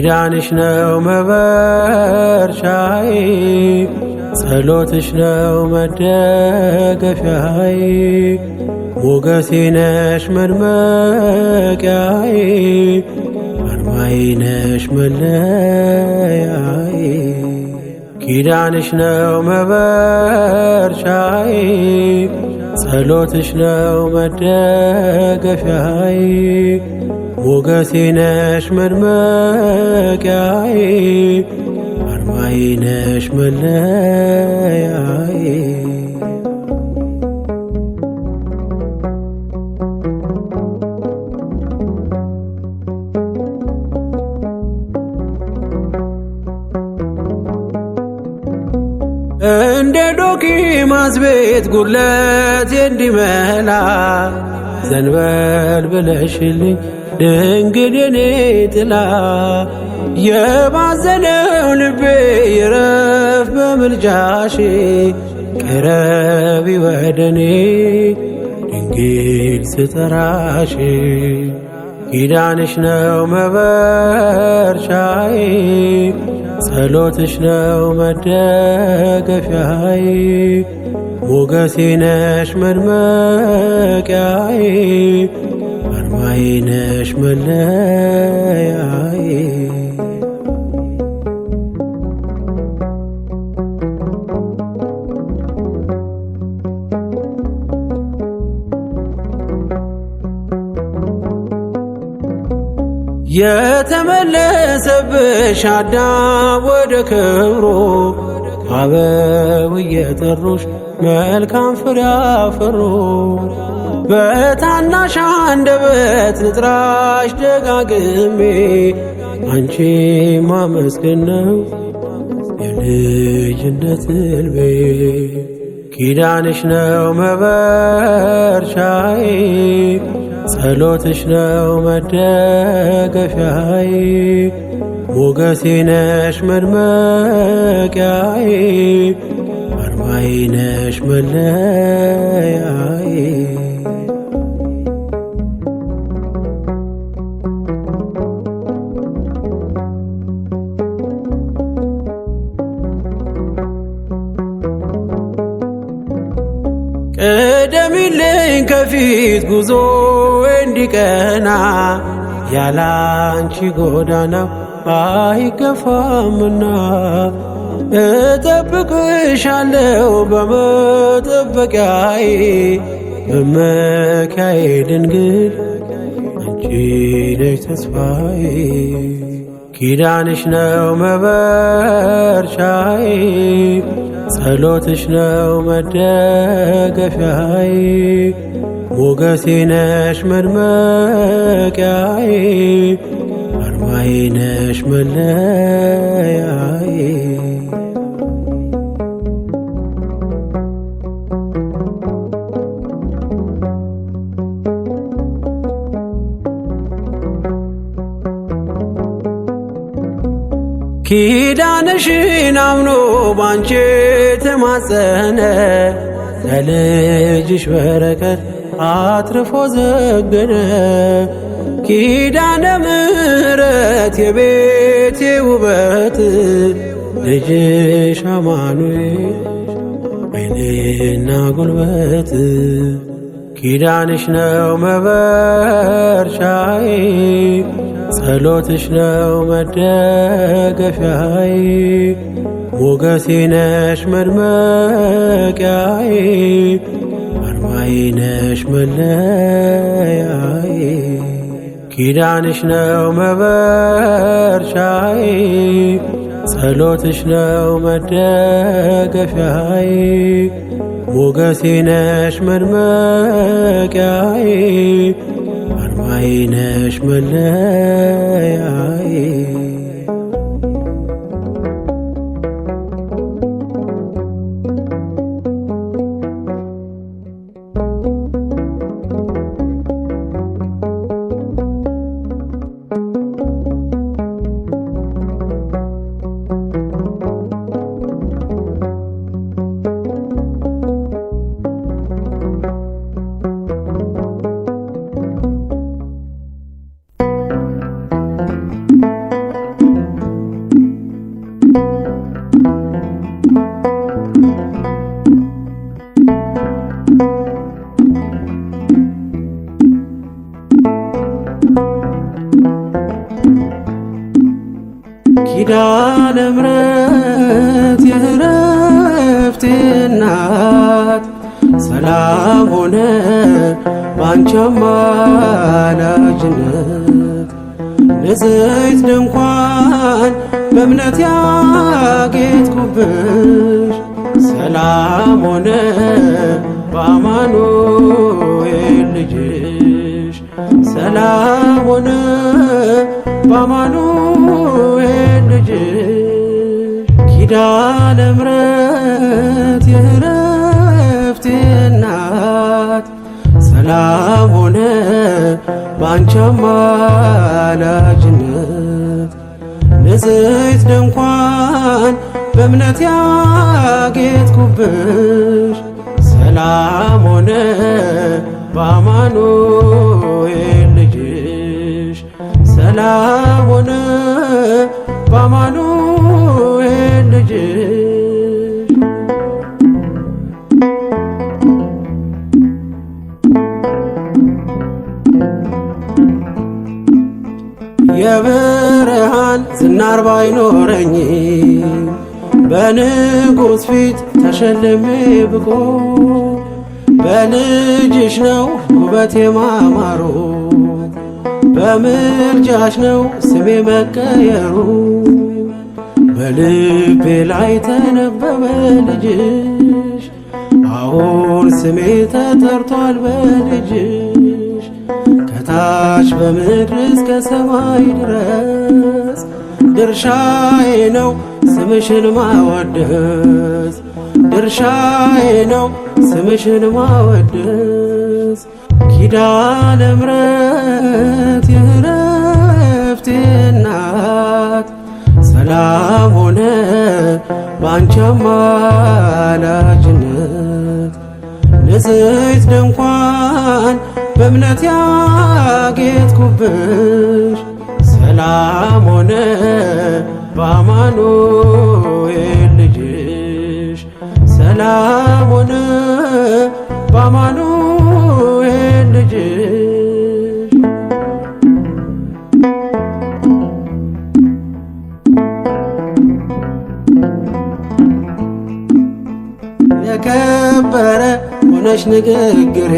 ኪዳንሽ ነው መበርቻዬ ጸሎትሽ ነው መደገፊያዬ ሞገሴ ነሽ መድመቂያዬ አርማዬ ነሽ መለያዬ ኪዳንሽ ነው መበርቻዬ ጸሎትሽ ነው መደገፊያዬ ሞገሴ ነሽ መድመቂያዬ አርማዬ ነሽ መለያዬ እንደ ዶኪማስ ቤት ጉድለቴ እንዲመላ ዘንበል ብለሽልኝ ድንግል የኔ ጥላ የባዘነው ልቤ ይረፍ በምልጃሽ ቅረቢ ወደኔ ድንግል ስጠራሽ ኪዳንሽ ነው መበርቻዬ ጸሎትሽ ነው መደገፊያዬ ሞገሴ ነሽ መድመቂያዬ አርማዬ ነሽ መለያዬ የተመለሰብሽ አዳም ወደ ክብሩ አበው እየጠሩሽ መልካም ፍሬ አፈሩ በታናሽ አንደበት ልጥራሽ ደጋግሜ አንቺ ማመስገን ነው የልጅነት ልቤ ኪዳንሽ ነው መበርቻዬ ጸሎትሽ ነው መደገፊያዬ ሞገሴ ነሽ መድመቂያዬ አርማዬ ነሽ መለያዬ ቀደሚልኝ ከፊት ጉዞ እንዲቀና ያላንቺ ጎዳናው አይገፋምና እጠብቅሻለሁ በመጠበቂያዬ መመኪያዬ ድንግል አንቺ ነሽ ተስፋዬ ኪዳንሽ ነው መበርቻዬ ጸሎትሽ ነው መደገፊያዬ ሞገሴ ነሽ መድመቂያዬ አርማዬ ነሽ መለያዬ ኪዳንሽን አምኖ ባንቺ ተማጸነ ለልጅሽ በረከት አትርፎ ዘገነ ኪዳነ ምሕረት የቤቴ ውበት ልጅሽ አማኑኤል ኃይሌና ጉልበት ኪዳንሽ ነው መበርቻዬ ጸሎትሽ ነው መደገፊያዬ ሞገሴ ነሽ መድመቂያዬ አርማዬ ነሽ መለያዬ ኪዳንሽ ነው መበርቻዬ ጸሎትሽ ነው መደገፊያዬ ሞገሴ ነሽ መድመቂያዬ አርማዬ ነሽ መለያዬ ሆነ ባንቺ አማላጅነት ንጽሕት ድንኳን በእምነት ያጌጥኩብሽ ሰላም ሆነ በአማኑኤል ልጅሽ ሰላም ሆነ በአማኑኤል ልጅሽ ኪዳነ ምሕረት የዕረፍቴ እናት ሰላም ሆነ ባንቺ አማላጅነት ንጽሕት ድንኳን በእምነት ያጌጥኩብሽ ሰላም ሆነ በአማኑኤል ልጅሽ ሰላም ሆነ በአማኑኤል ልጅሽ የብርሃን ዝናር ባይኖረኝ በንጉሥ ፊት ተሸልሜ ብቆ በልጅሽ ነው ውበቴ ማማሩ በምልጃሽ ነው ስሜ መቀየሩ በልቤ ላይ ተነበበ ልጅሽ አሁን ስሜ ተጠርቷል በልጅሽ ከታች በምድር እስከ ሰማይ ድረስ ድርሻዬ ነው ስምሽን ማወደስ ድርሻዬ ነው ስምሽን ማወደስ ኪዳነ ምሕረት የዕረፍቴ እናት ሰላም ሆነ ባንቺ አማላጅነት ንጽሕት ድንኳን በእምነት ያጌጥኩብሽ ሰላም ሆነ በአማኑኤል ልጅሽ ሰላም ሆነ በአማኑኤል ልጅሽ የከበረ ሆነሽ ንግግሬ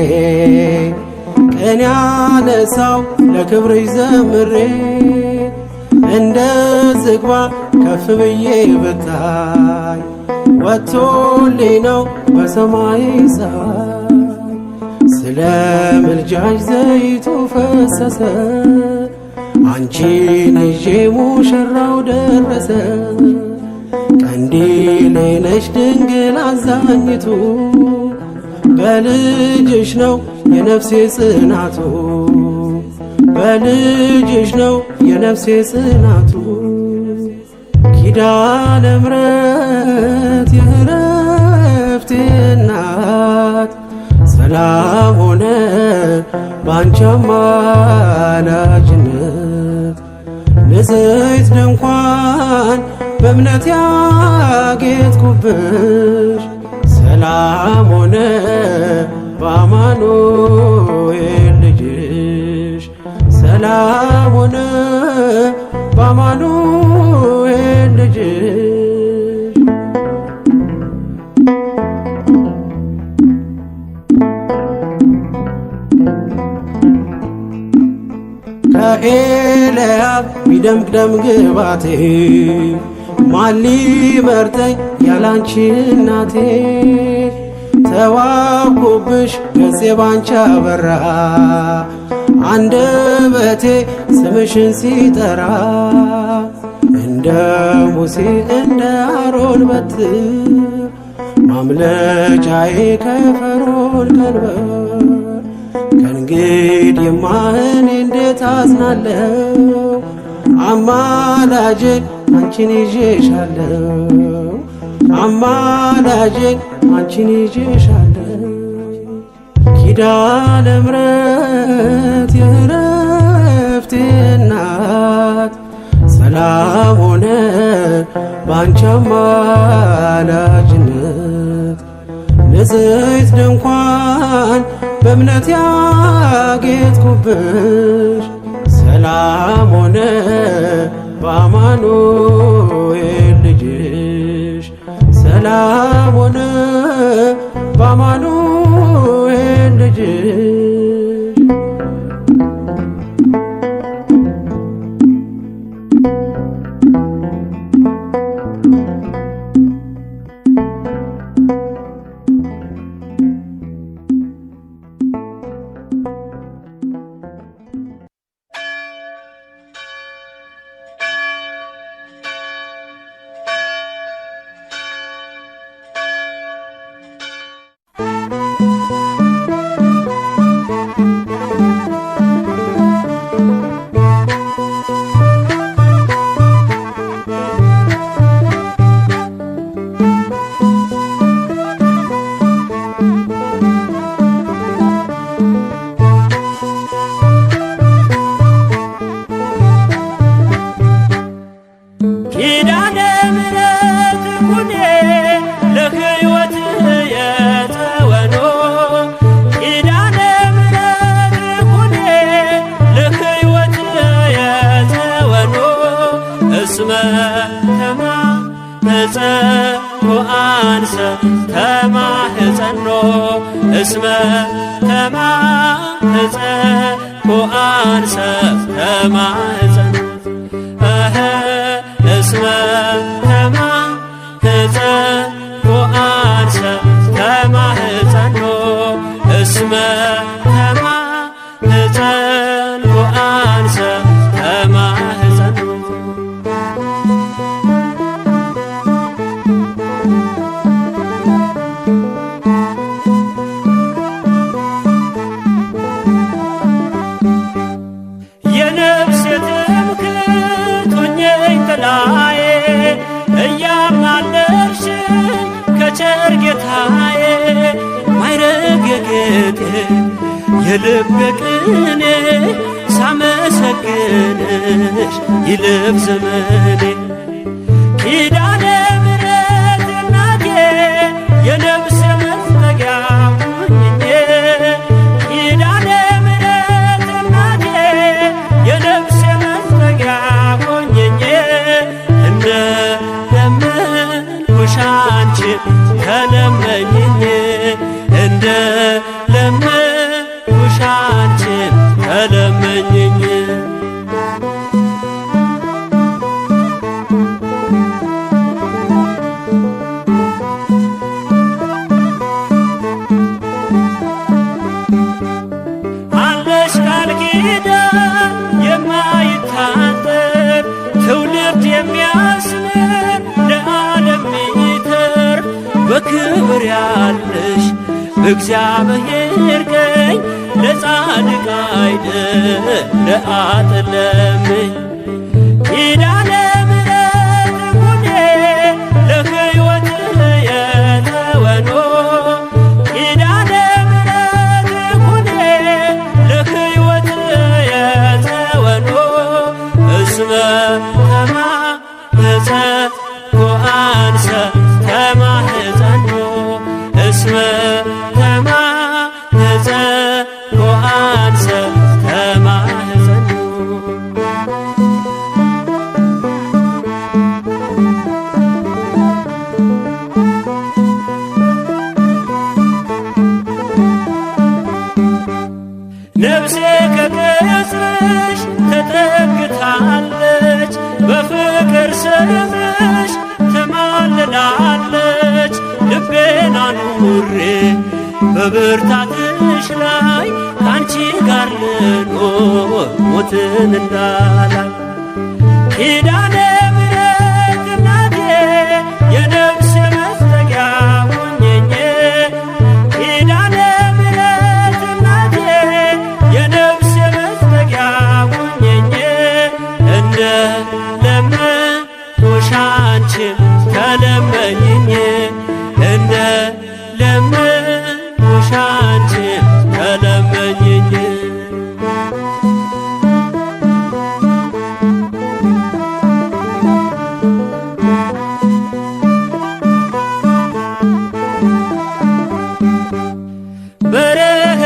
ቀን ያነሳው ለክብርሽ ዘምሬ እንደ ዝግባ ከፍ ብዬ ብታይ ወጥቶልኝ ነው በሰማይ ፀሐይ ስለ ምልጃሽ ዘይቱ ፈሰሰ አንቺን ይዤ ሙሽራው ደረሰ ቀንዲሌ ነሽ ድንግል አዛኝቱ በልጅሽ ነው የነፍሴ ጽናቱ በልጅሽ ነው የነፍሴ ጽናቱ ኪዳነ ምሕረት የዕረፍቴ እናት ሰላም ሆነ ባንቺ አማላጅነት ንጽሕት ድንኳን በእምነት ያጌጥኩብሽ ሰላም ሆነ በአማኑኤል ልጅሽ ሰላም ሆነ በአማኑኤል ልጅሽ ከኤልያብ ቢደምቅ ደም ግባቴ ማን ሊመርጠኝ ያላንቺ እናቴ ተዋብኩብሽ ገጼ ባንቺ አበራ አንደበቴ ስምሽን ሲጠራ እንደ ሙሴ እንደ አሮን በትር ማምለጫዬ ከፈርዖን ቀንበር ከእንግዲህማ እኔ እንዴት አዝናለሁ አማላጄን አንቺን ይዤሻለሁ አማላጄን አንቺን ይዤሻለሁ ኪዳነ ምሕረት የዕረፍቴ እናት ሰላም ሆነ ባንቺ አማላጅነት ንጽሕት ድንኳን በእምነት ያጌጥኩብሽ ሰላም ሆነ በአማኑኤል ልጅሽ ሰላም ሆነ በአማኑኤል አንሰ ተማህፀኖ እስመ ተማህፀንኩ አንሰ ተማህፀኖ እስመ ተማህፀንኩ አንሰ ተማህፀኖ እስመ ተማህፀንኩ አንሰ ተማህፀኖ የነፍሴ ትምክህት ሆኜኝ ጥላዬ እያማለድሽኝ ከቸር ጌታዬ ማይረግ የጌጤ የልቤ ቅኔ ሳመሰግንሽ ይለፍ ዘመኔ ኪዳነ ምሕረት እናቴ የነፍሴ መጠጊያ ሁኚኝ ኪዳነ ምሕረት እናቴ የነፍሴ መጠጊያ ሁኚኝ እንደ ለመንኩሽ አንቺን ተለመኝኝ እንደ ለመንኩሽ አንቺን ተለመኝኝ አለሽ ቃል ኪዳን የማይታጠር ትውልድ የሚያስምር ለዓለም ሚተርፍ በክብር ያለሽ በእግዚአብሔር ቀኝ ለጻድቅ አይደል ለአጥለምኝ ኪዳነ ምሕረት ኩኔ ለሕይወት የተወኖ ኪዳነ ምሕረት ኩኔ ለሕይወት የተወኖ እስመ ተማህፀንኩ አንሰ ተማህፀኖ እስመ ተማህፀንኩ አንሰ ተማህፀኖ ነፍሴ ከቅጽርሽ ተጠግታለች በፍቅር ስምሽ ትማልላለች ልቤን አኑሬ በብርታትሽ ላይ ካንቺ ጋር ልኖር ሞትን እንዳላይ ኪዳነ ምሕረት እናቴ የነፍሴ መጠጊያ ሁኚኝ ኪዳነ ምሕረት እናቴ የነፍሴ መጠጊያ ሁኚኝ እንደ ለመንኩሽ አንቺን ተለመኝኝ እንደ ለመንኩሽ አንቺን ተለመኝኝ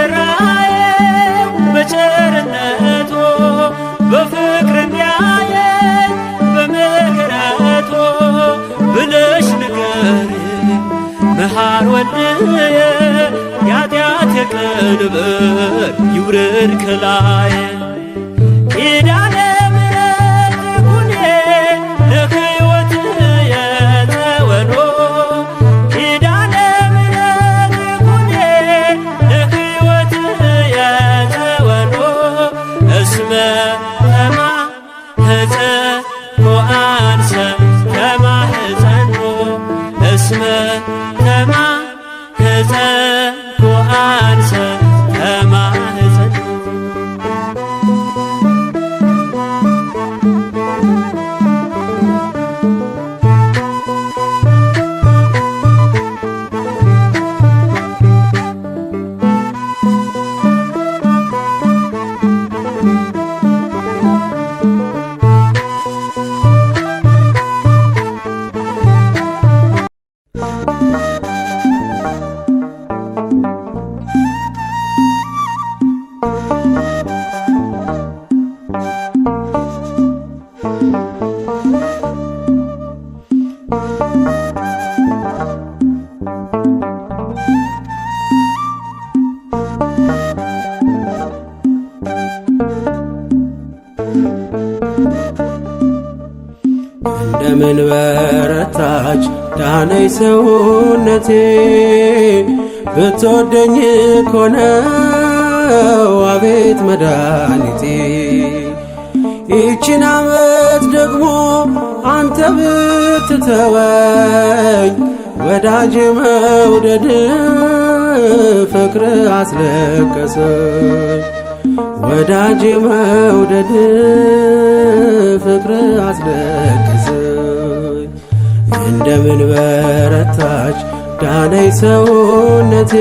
በርኅራኄው በቸርነቱ በፍቅር እንዲያየኝ በምሕረቱ ብለሽ ንገሪኝ መሐር ወልድየ የኃጢአቴ ቀንበር ይውረድ ከላዬ ኪዳነ ምሕረት ኩኔ ለሕይወት የተወኖ ኪዳነ ምሕረት ኩኔ ለሕይወት የተወኖ እስመ ተማህፀንኩ አንሰ ተማህፀኖ እስመ ተማህፀንኩ አንሰ ተማህፀኖ ዳነይ ሰውነቴ ብትወደኝ ኮነው አቤት መድኃኒቴ ይችን ዓመት ደግሞ አንተ ብትተወኝ ወዳጅ መውደድ ፍቅር አስለቀሰኝ ወዳጅ መውደድ ፍቅር አስለቀሰኝ እንደምን በረታች ዳነይ ሰውነቴ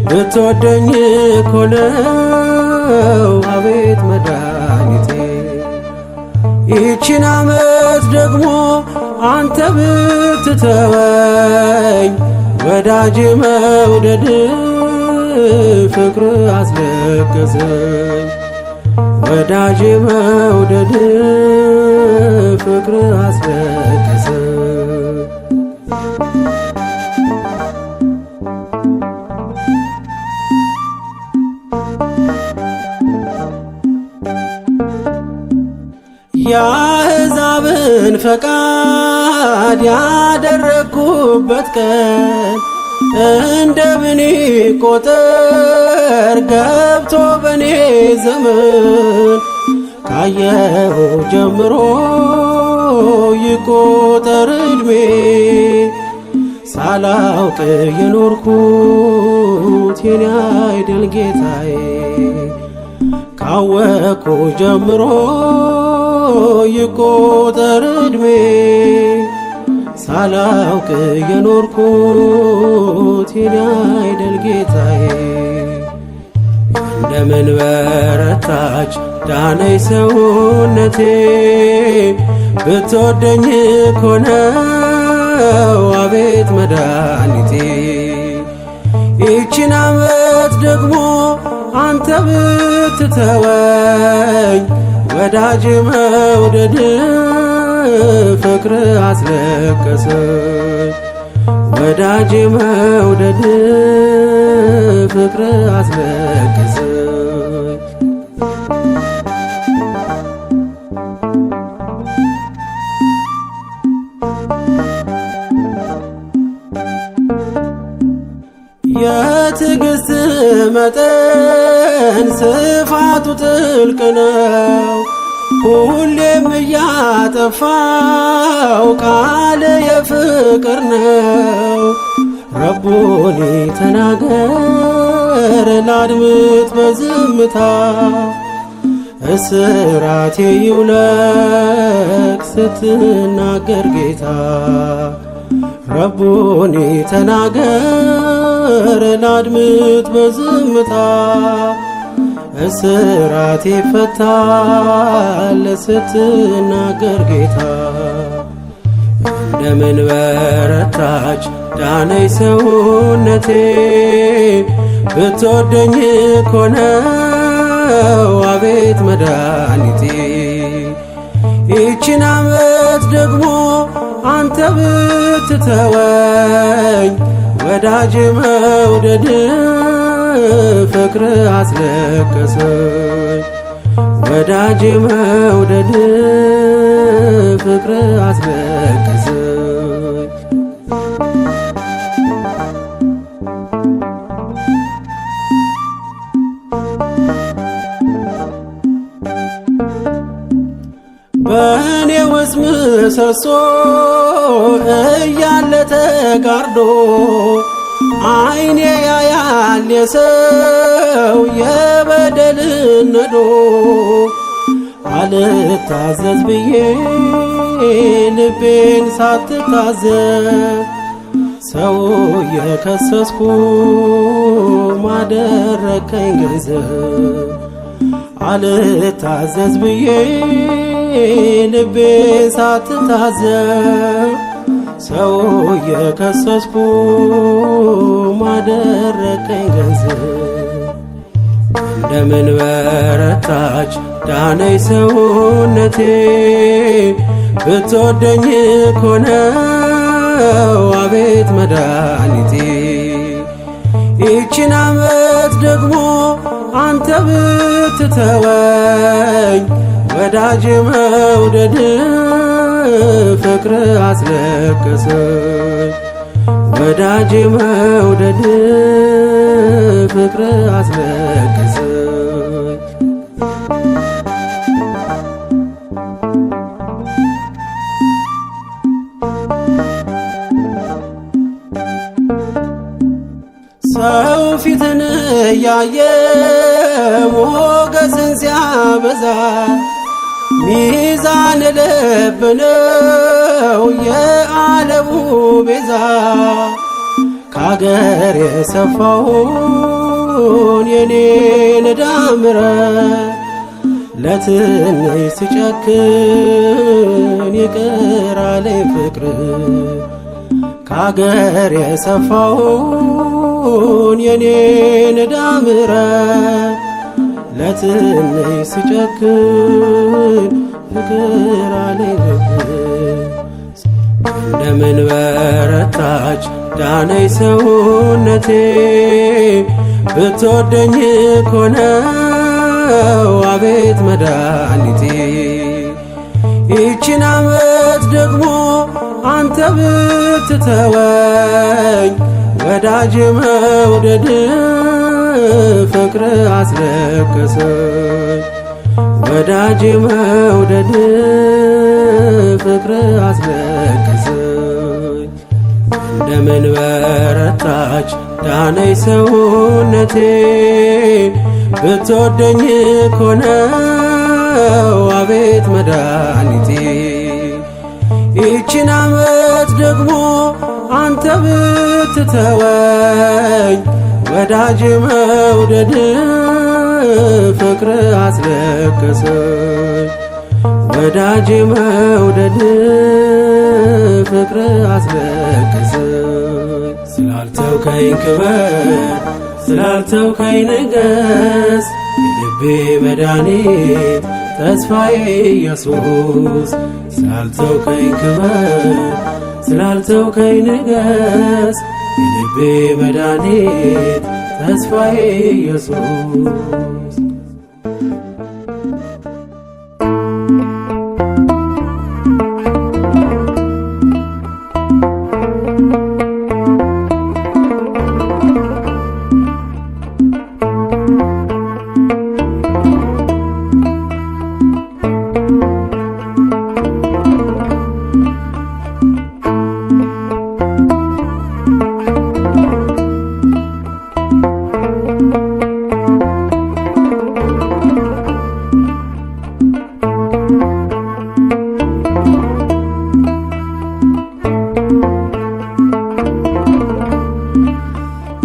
ብትወደኝ ኮነው አቤት መድኃኒቴ ይችን ዓመት ደግሞ አንተ ብትተወኝ ወዳጅ መውደድ ፍቅር አስለቀሰኝ ወዳጅ መውደድ ፍቅር አስለቀሰኝ የአሕዛብን ፈቃድ ያደረግኩበት ቀን እንደምን ይቆጠር ገብቶ በኔ ዘመን ካየሁ ጀምሮ ይቆጠር ዕድሜ ሳላውቅ የኖርኩት የኔ አይደል ጌታዬ ካወቅኩ ጀምሮ ይቆጠር ዕድሜ ሳላውቅ የኖርኩት የኔ አይደል ጌታዬ እንደምን በረታች ዳነይ ሰውነቴ ብትወደኝ ኮነው አቤት መድኃኒቴ ይችን ዓመት ደግሞ አንተ ብትተወኝ ወዳጅ መውደድ ፍቅር አስለቀሰኝ ወዳጅ መውደድ ፍቅር አስለቀሰኝ የትዕግሥት መጠን ስፋቱ ጥልቅ ነው ሁሌም እያጠፋው ቃል የፍቅር ነው ረቡኒ ተናገር ላድምጥ በዝምታ እስራቴ ይውለቅ ስትናገር ጌታ ረቡኒ ተናገር ላድምጥ በዝምታ እስራቴ ይፈታል ስትናገር ጌታ እንደምን በረታች ዳነይ ሰውነቴ ብትወደኝ ኮነው አቤት መድኃኒቴ ይችን ዓመት ደግሞ አንተ ብትተወኝ ወዳጅ መውደድ ፍቅር አስለቀሰኝ ወዳጅ መውደድ ፍቅር አስለቀሰኝ በእኔ ውስጥ ምሰሶ እያለ ተጋርዶ አይኔ ያያል የሰው የበደልን ነዶ አልታዘዝ ብዬ ልቤን ሳትታዘብ ሰው የከሰስኩ ማደረከኝ ገንዘብ አልታዘዝ ብዬ ልቤን ሳትታዘብ ሰው የከሰስኩ ማደረከኝ ገንዘብ እንደምን በረታች ዳነይ ሰውነቴ ብትወደኝ ኮነው አቤት መድኃኒቴ ይችን ዓመት ደግሞ አንተ ብትተወኝ ወዳጅ መውደድ ፍቅር አስለቀሰኝ ወዳጅ መውደድ ፍቅር አስለቀሰኝ። ሰው ፊትን እያየ ሞገስን ሲያበዛ ሚዛን ልብ ነው የዓለሙ ቤዛ። ከአገር የሰፋውን የኔን ዕዳ ምሕረት ለትንሽ ስጨክን ይቅር አለኝ ፍቅር። ከአገር የሰፋውን የኔን ዕዳ ምሕረት ለትንሽ ስጨክን ይቅር አለኝ ልብ። እንደምን በረታች ዳነኝ ሰውነቴ ብትወደኝ እኮ ነው አቤት መድኃኒቴ። ይቺን ዓመት ደግሞ አንተ ብትተወኝ ወዳጅ መውደድ ፍቅር አስለቀሰኝ ወዳጅ መውደድ ፍቅር አስለቀሰኝ። እንደምን በረታች ዳነኝ ሰውነቴ ብትወደኝ እኮ ነው አቤት መድኃኒቴ። ይቺን ዓመት ደግሞ አንተ ብትተወኝ ወዳጅ መውደድ ፍቅር አስለቀሰኝ ወዳጅ መውደድ ፍቅር አስለቀሰኝ። ስላልተውከኝ ክበር ስላልተውከኝ ንገስ የልቤ መድኃኒት ተስፋዬ ኢየሱስ። ስላልተውከኝ ክበር ስላልተውከኝ ንገስ የልቤ መድኃኒት ተስፋዬ ኢየሱስ።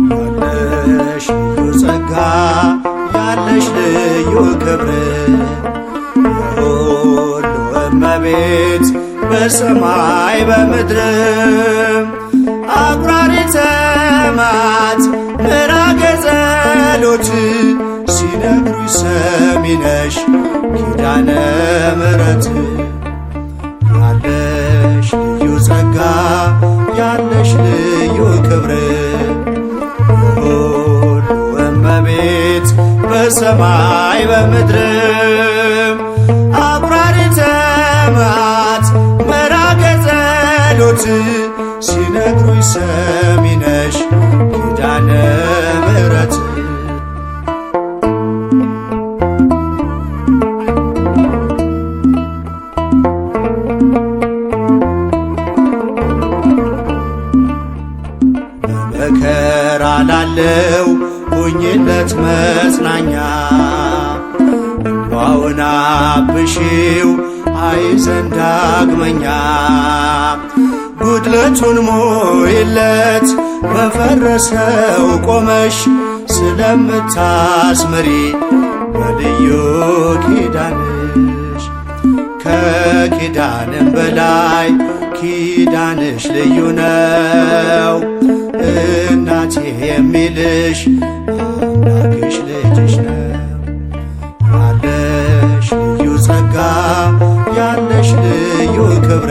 ያለሽ ልዩ ጸጋ ያለሽ ልዩ ክብር የሁሉ እመቤት በሰማይ በምድር አቁራሪተ መዓት ምዕራገ ጸሎት ሲነግሩኝ ሰሚ ነሽ ኪዳነ ምሕረት። ያለሽ ልዩ ጸጋ ያለሽ ልዩ ክብር ሁሉ እመቤት በሰማይ በምድር አቁራሪተ መዓት ምዕራገ ጸሎት ሲነግሩኝ ሰሚ ነሽ ኪዳነ ምሕረት። በመከራ ላለው ሁኝለት መጽናኛ እንባውን አብሺው አይዘን ዳግመኛ ጉድለቱን ሞይለት በፈረሰው ቆመሽ ስለምታስምሪ በልዩ ኪዳንሽ ከኪዳንም በላይ ኪዳንሽ ልዩ ነው። እናቴ የሚልሽ አምላክሽ ልጅሽ ነው። ያለሽ ልዩ ጸጋ ያለሽ ልዩ ክብር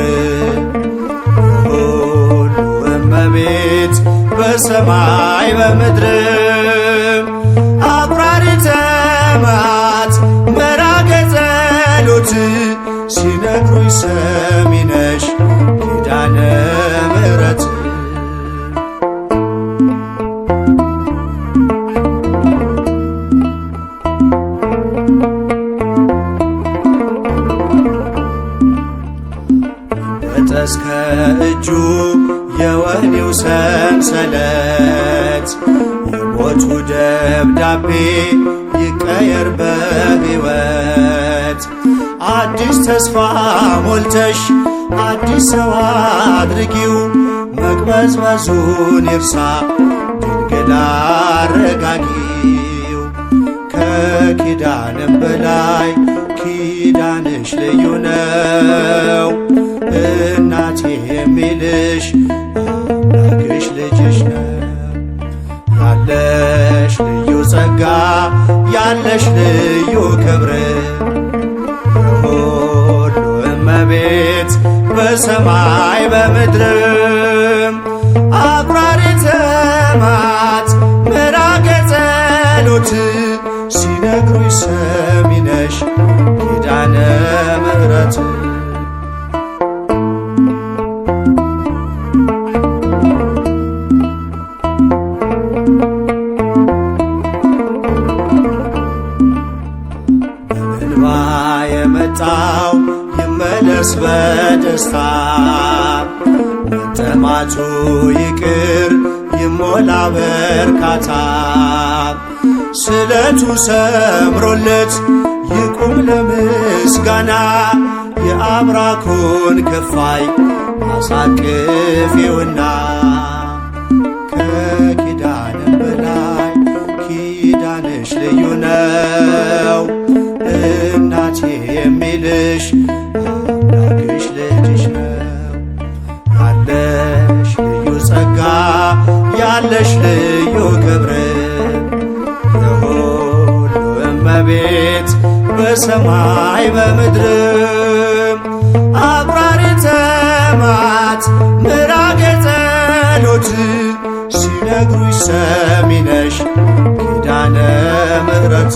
ሁሉ እመቤት በሰማይ በምድር አቁራሪተ መዓት ምዕራገ ጸሎት ሲነግሩኝ ሰሚ ነሽ ኪዳነ ምሕረት እስከ እጁ የወህኒው ሰንሰለት የሞቱ ደብዳቤ ይቀየር በሕይወት አዲስ ተስፋ ሞልተሽ አዲስ ሰው አድርጊው መቅበዝበዙን ይርሳ ድንግል አረጋጊው ከኪዳንም በላይ ኪዳንሽ ልዩ ነው እናቴ የሚልሽ አምላክሽ ልጅሽ ነው ያለሽ ልዩ ጸጋ ያለሽ ልዩ ክብር የሁሉ እመቤት በሰማይ በምድርም አቁራሪተ መዓት ምራገ ጸሎት ሲነግሩኝ ሰሚ ነሽ ኪዳነ ምሕረት የመጣው ይመለስ በደስታ መጠማቱ ይቅር ይሞላ በርካታ ስለቱ ሰምሮለት ይቁም ለምስጋና የአብራኩን ክፋይ አሳቅፊውና ከኪዳንም በላይ ኪዳንሽ ልዩ ነው እናቴ የሚልሽ አምላክሽ ልጅሽ ነው ያለሽ ልዩ ጸጋ ያለሽ ልዩ ክብር የሁሉ እመቤት በሰማይ በምድርም አቁራሪተ መዓት ምራገ ጸሎት ሲነግሩኝ ሰሚ ነሽ ኪዳነ ምሕረት